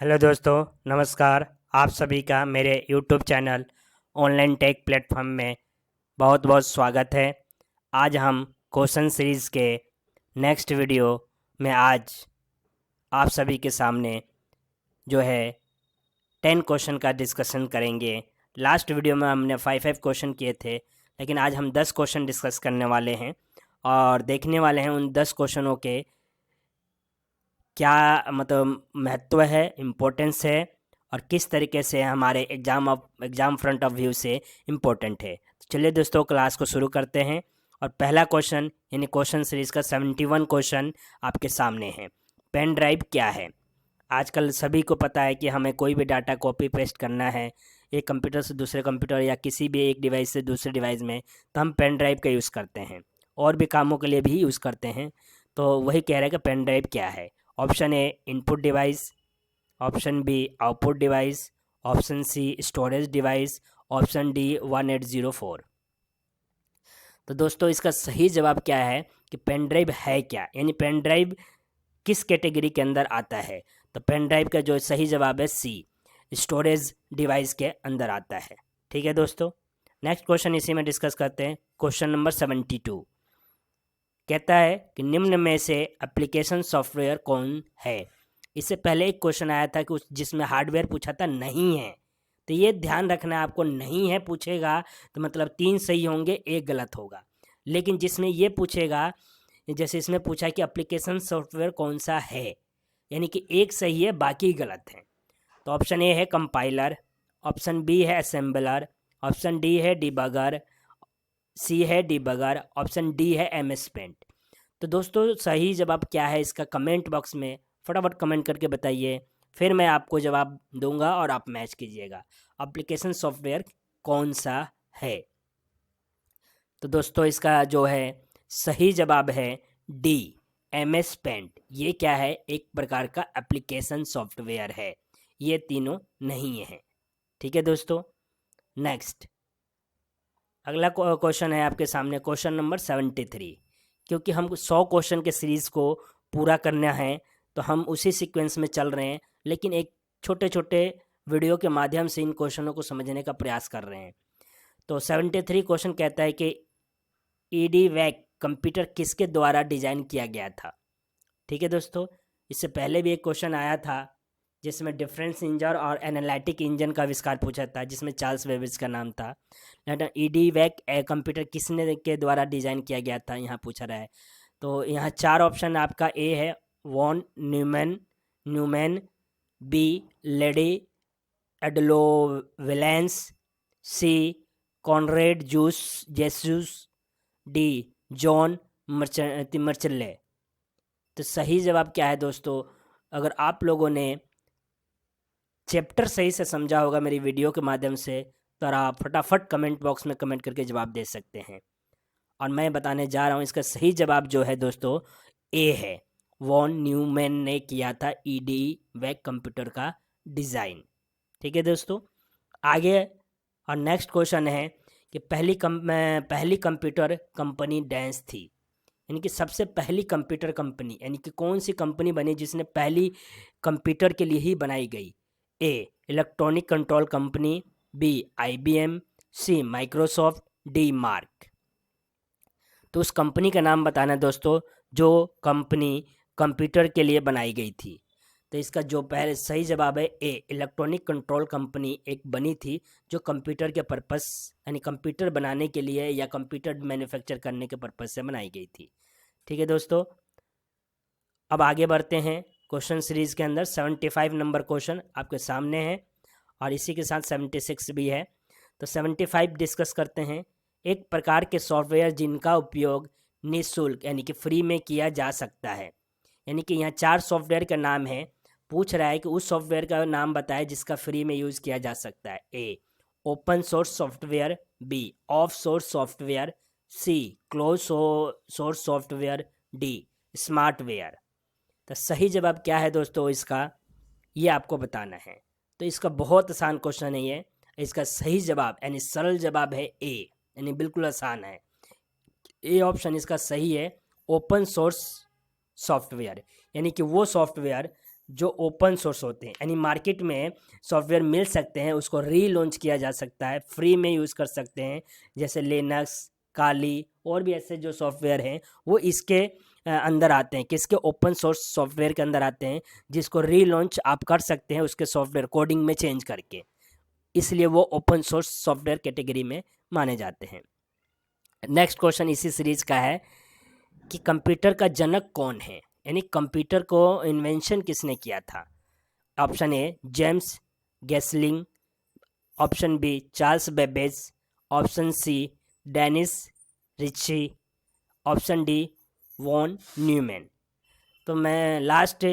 Hello दोस्तों, नमस्कार। आप सभी का मेरे YouTube channel online take platform में बहुत बहुत स्वागत है। आज हम क्वेश्चन सीरीज़ के नेक्स्ट वीडियो में आज आप सभी के सामने जो है 10 क्वेश्चन का डिस्कशन करेंगे। लास्ट वीडियो में हमने 5 क्वेश्चन किए थे, लेकिन आज हम 10 क्वेश्चन डिस्कस करने वाले हैं और देखने वाले हैं उन 10 क्वेश्चनों के क्या मतलब महत्व है, इम्पोर्टेंस है और किस तरीके से हमारे एग्ज़ाम फ्रंट ऑफ व्यू से इम्पोर्टेंट है। तो चलिए दोस्तों, क्लास को शुरू करते हैं। और पहला क्वेश्चन यानी क्वेश्चन सीरीज़ का 71 क्वेश्चन आपके सामने है। पेन ड्राइव क्या है? आजकल सभी को पता है कि हमें कोई भी डाटा कॉपी पेस्ट करना है एक कंप्यूटर से दूसरे कंप्यूटर या किसी भी एक डिवाइस से दूसरे डिवाइस में, तो हम पेन ड्राइव का यूज़ करते हैं और भी कामों के लिए भी यूज़ करते हैं। तो वही कह रहे हैं कि पेन ड्राइव क्या है। Option A input device, option B output device, option C storage device, option D 1804। तो दोस्तों, इसका सही जवाब क्या है कि पेन ड्राइव है क्या, यानी पेन ड्राइव किस कैटेगरी के अंदर आता है। तो पेन ड्राइव का जो सही जवाब है सी, स्टोरेज डिवाइस के अंदर आता है। ठीक है दोस्तों, नेक्स्ट क्वेश्चन इसी में डिस्कस करते हैं। क्वेश्चन नंबर 72 कहता है कि निम्न में से एप्लीकेशन सॉफ्टवेयर कौन है। इससे पहले एक क्वेश्चन आया था कि जिसमें हार्डवेयर पूछा था, नहीं है। तो ये ध्यान रखना है आपको, नहीं है पूछेगा तो मतलब 3 सही होंगे, एक गलत होगा। लेकिन जिसमें ये पूछेगा, जैसे इसमें पूछा कि एप्लीकेशन सॉफ्टवेयर कौन सा है, यानी कि एक सही है बाकी गलत है। तो ऑप्शन ए है कंपाइलर, ऑप्शन बी है असेंबलर, ऑप्शन डी है डिबगर, सी है डिबगर, ऑप्शन डी है एमएस पेंट। तो दोस्तों, सही जवाब क्या है इसका कमेंट बॉक्स में फटाफट कमेंट करके बताइए, फिर मैं आपको जवाब दूंगा और आप मैच कीजिएगा एप्लीकेशन सॉफ्टवेयर कौन सा है। तो दोस्तों, इसका जो है सही जवाब है डी, एमएस पेंट। ये क्या है, एक प्रकार का एप्लीकेशन सॉफ्टवेयर है। ये तीनों नहीं है। ठीक है दोस्तों, नेक्स्ट अगला क्वेश्चन है आपके सामने, क्वेश्चन नंबर 73। क्योंकि हम 100 क्वेश्चन के सीरीज़ को पूरा करना है तो हम उसी सीक्वेंस में चल रहे हैं, लेकिन एक छोटे छोटे वीडियो के माध्यम से इन क्वेश्चनों को समझने का प्रयास कर रहे हैं। तो 73 क्वेश्चन कहता है कि ईडी वैक कंप्यूटर किसके द्वारा डिज़ाइन किया गया था। ठीक है दोस्तों, इससे पहले भी एक क्वेश्चन आया था जिसमें डिफरेंस इंजन और एनालिटिक इंजन का आविष्कार पूछा था, जिसमें चार्ल्स बेबेज का नाम था। ईडी वैक कंप्यूटर किसने के द्वारा डिज़ाइन किया गया था, यहाँ पूछा रहा है। तो यहाँ 4 ऑप्शन आपका ए है वॉन न्यूमैन, बी लेडी एडलोवेलेंस, सी कॉनरेड जेसूस, डी जॉन मर्चले। तो सही जवाब क्या है दोस्तों? अगर आप लोगों ने चैप्टर सही से समझा होगा मेरी वीडियो के माध्यम से, तो आप फटाफट कमेंट बॉक्स में कमेंट करके जवाब दे सकते हैं। और मैं बताने जा रहा हूँ इसका सही जवाब जो है दोस्तों, ए है। वॉन न्यूमैन ने किया था ईडी वैक कंप्यूटर का डिज़ाइन। ठीक है दोस्तों, आगे और नेक्स्ट क्वेश्चन है कि पहली कंप्यूटर कंपनी डैंस थी, यानी कि सबसे पहली कंप्यूटर कंपनी, यानी कि कौन सी कंपनी बनी जिसने पहली कंप्यूटर के लिए ही बनाई गई। A electronic control company, B IBM, C Microsoft, D Mark. तो उस कंपनी का नाम बताना दोस्तों जो कंपनी कंप्यूटर के लिए बनाई गई थी। तो इसका जो पहले सही जवाब है ए, इलेक्ट्रॉनिक कंट्रोल कंपनी एक बनी थी जो कंप्यूटर के पर्पस यानी कंप्यूटर बनाने के लिए या कंप्यूटर मैन्युफैक्चर करने के पर्पस से बनाई गई थी। ठीक है दोस्तों, अब आगे बढ़ते हैं क्वेश्चन सीरीज़ के अंदर। 75 नंबर क्वेश्चन आपके सामने है और इसी के साथ 76 भी है। तो 75 डिस्कस करते हैं। एक प्रकार के सॉफ्टवेयर जिनका उपयोग निःशुल्क यानी कि फ्री में किया जा सकता है, यानी कि यहाँ 4 सॉफ्टवेयर का नाम है। पूछ रहा है कि उस सॉफ्टवेयर का नाम बताए जिसका फ्री में यूज़ किया जा सकता है। A open source software, B off source software, C close source software, D smartware. तो सही जवाब क्या है दोस्तों इसका, ये आपको बताना है। तो इसका बहुत आसान क्वेश्चन है ये। इसका सही जवाब यानी सरल जवाब है ए, यानी बिल्कुल आसान है। ए ऑप्शन इसका सही है, ओपन सोर्स सॉफ्टवेयर, यानी कि वो सॉफ्टवेयर जो ओपन सोर्स होते हैं, यानी मार्केट में सॉफ्टवेयर मिल सकते हैं, उसको रीलॉन्च किया जा सकता है, फ्री में यूज़ कर सकते हैं, जैसे लिनक्स, काली और भी ऐसे जो सॉफ्टवेयर हैं वो इसके अंदर आते हैं। किसके? ओपन सोर्स सॉफ्टवेयर के अंदर आते हैं, जिसको रीलॉन्च आप कर सकते हैं उसके सॉफ्टवेयर कोडिंग में चेंज करके, इसलिए वो ओपन सोर्स सॉफ्टवेयर कैटेगरी में माने जाते हैं। नेक्स्ट क्वेश्चन इसी सीरीज का है कि कंप्यूटर का जनक कौन है, यानी कंप्यूटर को इन्वेंशन किसने किया था? Option A James Gosling, option B Charles Babbage, option C Dennis Ritchie, option D von Neumann. तो मैं लास्ट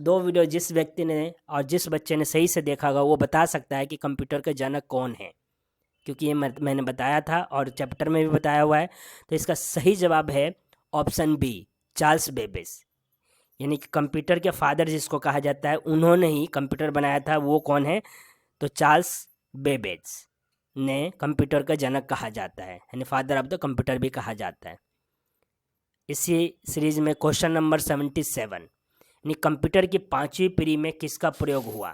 दो वीडियो जिस व्यक्ति ने और जिस बच्चे ने सही से देखा होगा वो बता सकता है कि कंप्यूटर का जनक कौन है, क्योंकि ये मैंने बताया था और चैप्टर में भी बताया हुआ है। तो इसका सही जवाब है ऑप्शन बी चार्ल्स बेबेज, यानी कि कंप्यूटर के फादर जिसको कहा जाता है, उन्होंने ही कंप्यूटर बनाया था। वो कौन है? तो चार्ल्स बेबेज ने कंप्यूटर का जनक कहा जाता है, यानी फादर ऑफ द कंप्यूटर भी कहा जाता है। इसी सीरीज में क्वेश्चन नंबर 77, यानी कंप्यूटर की 5वीं पीढ़ी में किसका प्रयोग हुआ?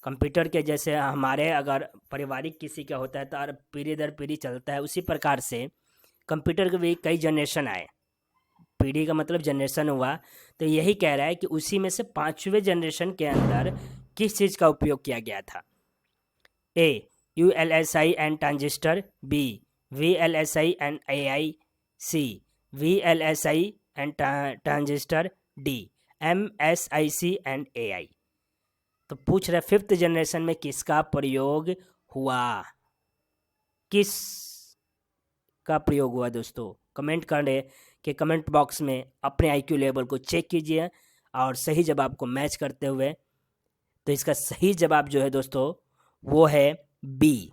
कंप्यूटर के जैसे हमारे अगर पारिवारिक किसी का होता है तो पीढ़ी दर पीढ़ी चलता है, उसी प्रकार से कंप्यूटर के भी कई जनरेशन आए। पीढ़ी का मतलब जनरेशन हुआ, तो यही कह रहा है कि उसी में से 5वें जनरेशन के अंदर किस चीज़ का उपयोग किया गया था? A ULSI and transistor, B VLSI and AI, C VLSI and transistor, D MSIC and AI। तो पूछ रहे 5th जनरेशन में किसका प्रयोग हुआ? किस का प्रयोग हुआ दोस्तों? कमेंट करें कि कमेंट बॉक्स में अपने IQ लेवल को चेक कीजिए और सही जवाब को मैच करते हुए। तो इसका सही जवाब जो है दोस्तों वो है बी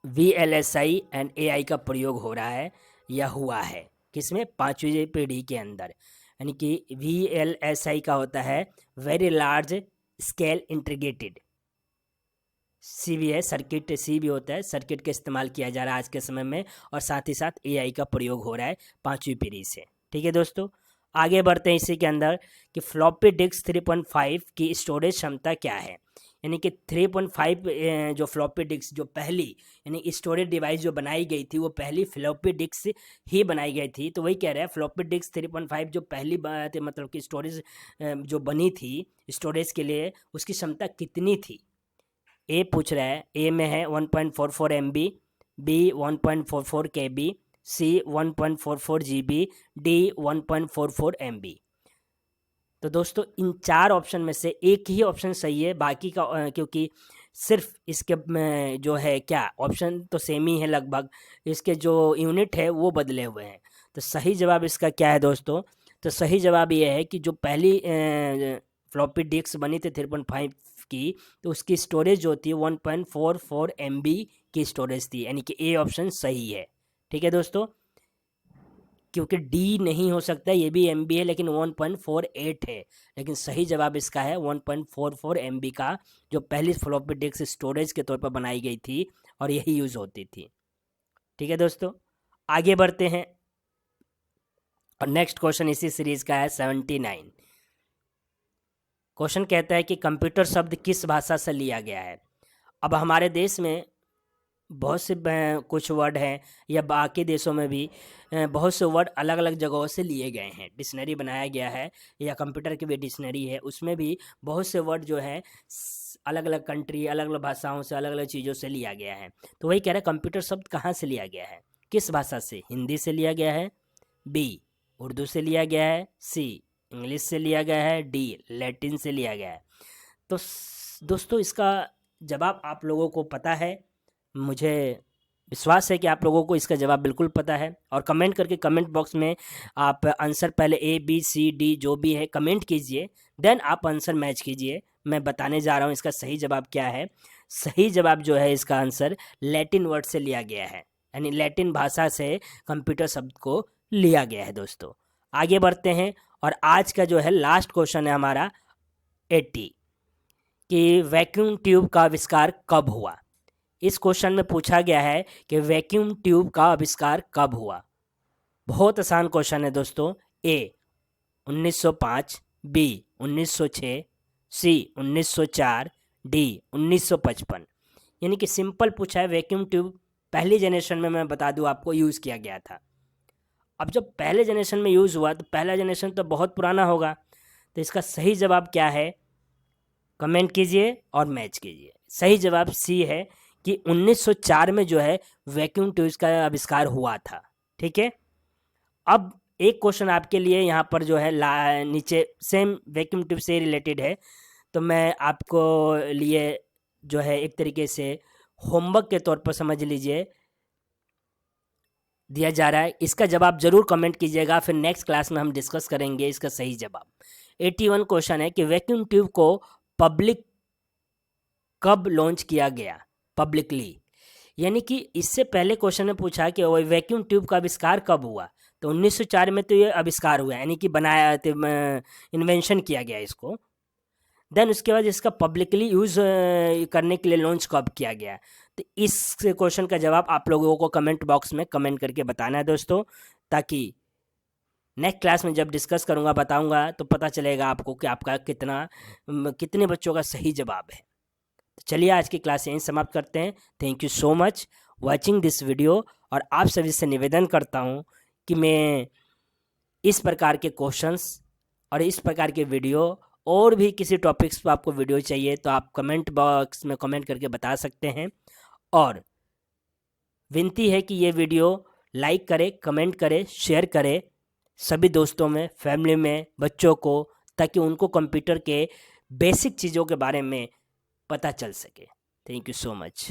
VLSI एंड AI का प्रयोग हो रहा है या हुआ है। किसमें? 5वीं पीढ़ी के अंदर, यानी कि VLSI का होता है वेरी लार्ज स्केल इंटीग्रेटेड। सी भी है सर्किट, सी भी होता है सर्किट का इस्तेमाल किया जा रहा है आज के समय में, और साथ ही साथ AI का प्रयोग हो रहा है 5वीं पीढ़ी से। ठीक है दोस्तों, आगे बढ़ते हैं इसी के अंदर कि फ्लॉपी डिस्क 3.5 की स्टोरेज क्षमता क्या है? यानी कि 3.5 जो फ्लॉपी डिस्क जो पहली यानी स्टोरेज डिवाइस जो बनाई गई थी वो पहली फ्लॉपी डिस्क ही बनाई गई थी। तो वही कह रहे हैं फ्लॉपी डिस्क 3.5 जो पहली बात मतलब कि स्टोरेज जो बनी थी स्टोरेज के लिए, उसकी क्षमता कितनी थी? ए पूछ रहा है, ए में है 1.44 MB, बी 1.44 KB, सी 1.44 GB, डी 1.44 MB। तो दोस्तों इन 4 ऑप्शन में से एक ही ऑप्शन सही है, बाकी का क्योंकि सिर्फ इसके में जो है क्या ऑप्शन तो सेम ही है लगभग, इसके जो यूनिट है वो बदले हुए हैं। तो सही जवाब इसका क्या है दोस्तों? तो सही जवाब ये है कि जो पहली फ्लॉपी डिस्क बनी थी 3.5 की, तो उसकी स्टोरेज जो थी 1.44 MB की स्टोरेज थी, यानी कि ए ऑप्शन सही है। ठीक है दोस्तों, क्योंकि डी नहीं हो सकता, ये भी MB है लेकिन 1.48 है, लेकिन सही जवाब इसका है 1.44 MB का, जो पहली फ्लॉपी डिस्क स्टोरेज के तौर पर बनाई गई थी और यही यूज़ होती थी। ठीक है दोस्तों, आगे बढ़ते हैं और नेक्स्ट क्वेश्चन इसी सीरीज का है 79। क्वेश्चन कहता है कि कंप्यूटर शब्द किस भाषा से लिया गया है? अब हमारे देश में बहुत से कुछ वर्ड हैं या बाकी देशों में भी बहुत से वर्ड अलग अलग जगहों से लिए गए हैं, डिक्शनरी बनाया गया है या कंप्यूटर की भी डिक्शनरी है, उसमें भी बहुत से वर्ड जो है अलग अलग कंट्री अलग अलग भाषाओं से अलग अलग चीज़ों से लिया गया है। तो वही कह रहे हैं कंप्यूटर शब्द कहाँ से लिया गया है, किस भाषा से? हिंदी से लिया गया है, बी उर्दू से लिया गया है, सी इंग्लिश से लिया गया है, डी लैटिन से लिया गया है। तो दोस्तों इसका जवाब आप लोगों को पता है, मुझे विश्वास है कि आप लोगों को इसका जवाब बिल्कुल पता है, और कमेंट करके कमेंट बॉक्स में आप आंसर पहले ABCD जो भी है कमेंट कीजिए, देन आप आंसर मैच कीजिए। मैं बताने जा रहा हूँ इसका सही जवाब क्या है। सही जवाब जो है इसका आंसर लैटिन वर्ड से लिया गया है, यानी लैटिन भाषा से कंप्यूटर शब्द को लिया गया है। दोस्तों आगे बढ़ते हैं और आज का जो है लास्ट क्वेश्चन है हमारा 80 कि वैक्यूम ट्यूब का आविष्कार कब हुआ? इस क्वेश्चन में पूछा गया है कि वैक्यूम ट्यूब का आविष्कार कब हुआ। बहुत आसान क्वेश्चन है दोस्तों। ए 1905, बी 1906, सी 1904, डी 1955। यानी कि सिंपल पूछा है, वैक्यूम ट्यूब पहली जनरेशन में मैं बता दूं आपको यूज़ किया गया था। अब जब पहले जनरेशन में यूज़ हुआ तो पहला जनरेशन तो बहुत पुराना होगा, तो इसका सही जवाब क्या है कमेंट कीजिए और मैच कीजिए। सही जवाब सी है कि 1904 में जो है वैक्यूम ट्यूब्स का आविष्कार हुआ था। ठीक है, अब एक क्वेश्चन आपके लिए यहाँ पर जो है नीचे सेम वैक्यूम ट्यूब से रिलेटेड है, तो मैं आपको लिए जो है एक तरीके से होमवर्क के तौर पर समझ लीजिए दिया जा रहा है। इसका जवाब जरूर कमेंट कीजिएगा, फिर नेक्स्ट क्लास में हम डिस्कस करेंगे इसका सही जवाब। 81 क्वेश्चन है कि वैक्यूम ट्यूब को पब्लिक कब लॉन्च किया गया पब्लिकली। यानी कि इससे पहले क्वेश्चन में पूछा कि वैक्यूम ट्यूब का आविष्कार कब हुआ, तो 1904 में तो ये आविष्कार हुआ, यानी कि बनाया इन्वेंशन किया गया इसको। देन उसके बाद इसका पब्लिकली यूज़ करने के लिए लॉन्च कब किया गया। तो इस क्वेश्चन का जवाब आप लोगों को कमेंट बॉक्स में कमेंट करके बताना है दोस्तों, ताकि नेक्स्ट क्लास में जब डिस्कस करूँगा बताऊँगा तो पता चलेगा आपको कि आपका कितने बच्चों का सही जवाब है। तो चलिए आज की क्लास यहीं समाप्त करते हैं। Thank you so much watching this video. और आप सभी से निवेदन करता हूँ कि मैं इस प्रकार के क्वेश्चंस और इस प्रकार के वीडियो और भी किसी टॉपिक्स पर आपको वीडियो चाहिए तो आप कमेंट बॉक्स में कमेंट करके बता सकते हैं। और विनती है कि ये वीडियो लाइक करें, कमेंट करें, शेयर करें सभी दोस्तों में, फैमिली में, बच्चों को, ताकि उनको कंप्यूटर के बेसिक चीज़ों के बारे में पता चल सके। Thank you so much.